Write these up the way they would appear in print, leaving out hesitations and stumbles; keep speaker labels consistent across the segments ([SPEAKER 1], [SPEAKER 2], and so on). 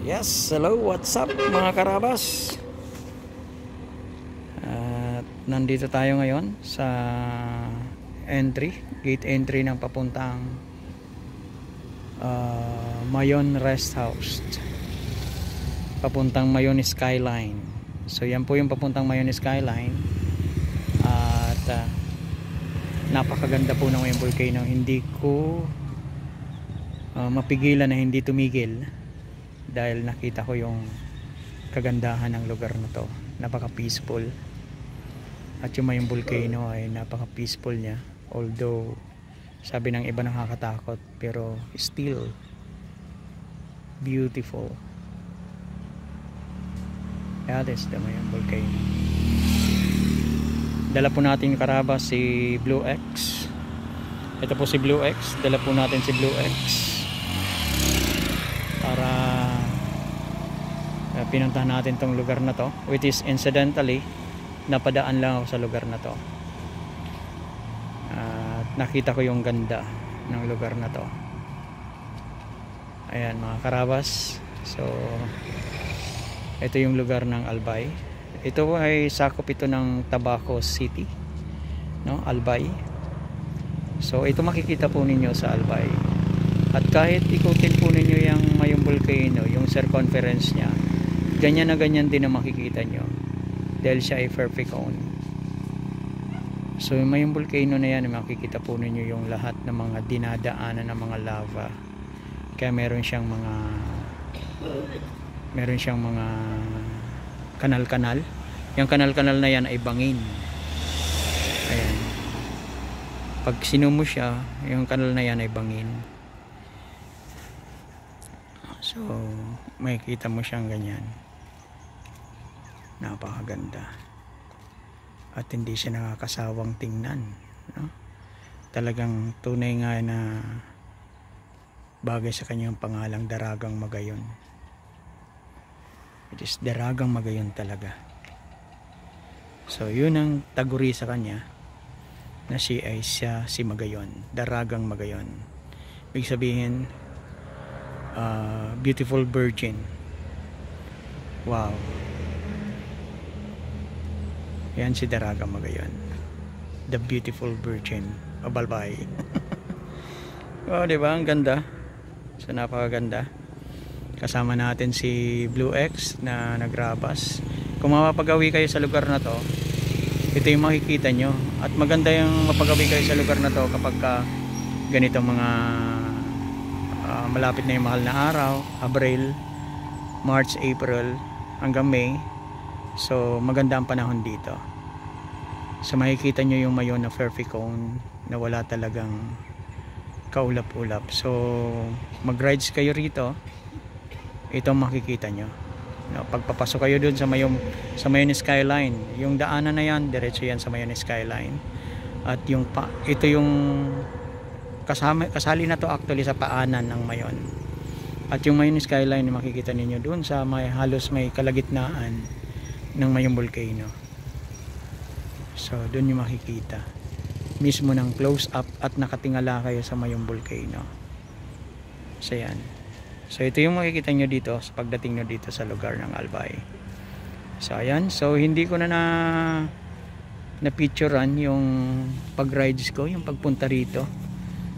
[SPEAKER 1] Yes, hello, what's up mga karabas? At nandito tayo ngayon sa gate entry ng papuntang Mayon Rest House, papuntang Mayon Skyline. So yan po yung papuntang Mayon Skyline. At napakaganda po ng Mayon Volcano. Hindi ko mapigilan na hindi tumigil dahil nakita ko yung kagandahan ng lugar na to. Napaka peaceful, at yung Mayon Volcano ay napaka peaceful niya, although sabi ng iba nakakatakot, pero still beautiful. That is the Mayon Volcano. Dala po natin karabas si Blue X. Ito po si Blue X. Dala po natin si Blue X para pinuntahan natin tong lugar na to, which is incidentally napadaan lang ako sa lugar na to. At nakita ko yung ganda ng lugar na to. Ayan mga karabas. So ito yung lugar ng Albay. Ito ay sakop ito ng Tabaco City, no? Albay. So ito makikita po ninyo sa Albay. At kahit ikutin po ninyo yung Mayon Volcano, yung circumference niya, ganyan na ganyan din ang makikita nyo, dahil siya ay perfect cone. So yung Mayon Volcano na yan, makikita po ninyo yung lahat ng mga dinadaanan ng mga lava. Kaya meron siyang mga kanal-kanal. Yung kanal-kanal na yan ay bangin. Ayan. Pag sinumo siya, yung kanal na yan ay bangin. So makikita mo siyang ganyan. Napakaganda. At hindi siya nakakasawang tingnan, no? Talagang tunay nga na bagay sa kanyang pangalang Daragang Magayon. It is Daragang Magayon talaga. So yun ang taguri sa kanya, na si Magayon, Daragang Magayon. Ibig sabihin, beautiful virgin. Wow. Yan si Daragang Magayon, the beautiful virgin of Albay. Oh, diba? Ang ganda. So napakaganda. Kasama natin si Blue X na nagrabas. Kung mapapagawi kayo sa lugar na to, ito yung makikita nyo. At maganda yung mapagawi kayo sa lugar na to kapag ganitong mga malapit na yung mahal na araw, Abril, March, April hanggang May. So maganda ang panahon dito. So makikita nyo yung Mayon na perfect cone, na wala talagang kaulap-ulap. So mag-rides kayo rito, ito makikita nyo. Pagpapasok kayo dun sa Mayon Skyline, yung daanan na yan, diretso yan sa Mayon Skyline. At ito yung kasali na to actually sa paanan ng Mayon. At yung Mayon Skyline, makikita ninyo dun sa halos may kalagitnaan ng Mayon Volcano. So dun yung makikita mismo ng close up, at nakatingala kayo sa Mayon Volcano. So yan. So ito yung makikita nyo dito sa pagdating nyo dito sa lugar ng Albay. So ayan. So hindi ko na picturean yung pag-rides ko, yung pagpunta rito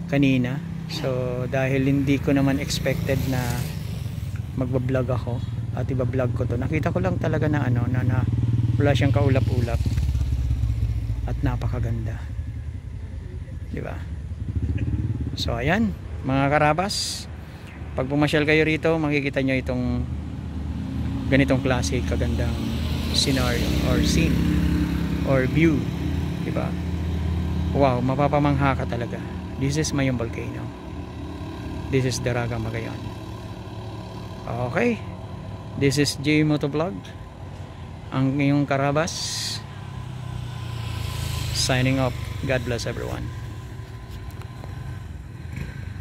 [SPEAKER 1] kanina. So dahil hindi ko naman expected na magbablog ako at ibablog ko to, nakita ko lang talaga na na wala siyang kaulap-ulap at napakaganda, diba? So ayan mga karabas, pag pumasyal kayo rito, makikita nyo itong ganitong klase kagandang scenario or scene or view, diba? Wow, mapapamangha ka talaga. This is Mayon Volcano. This is Daragang Magayon. Okay, this is J Motovlog, ang iyong karabas, signing off. God bless everyone.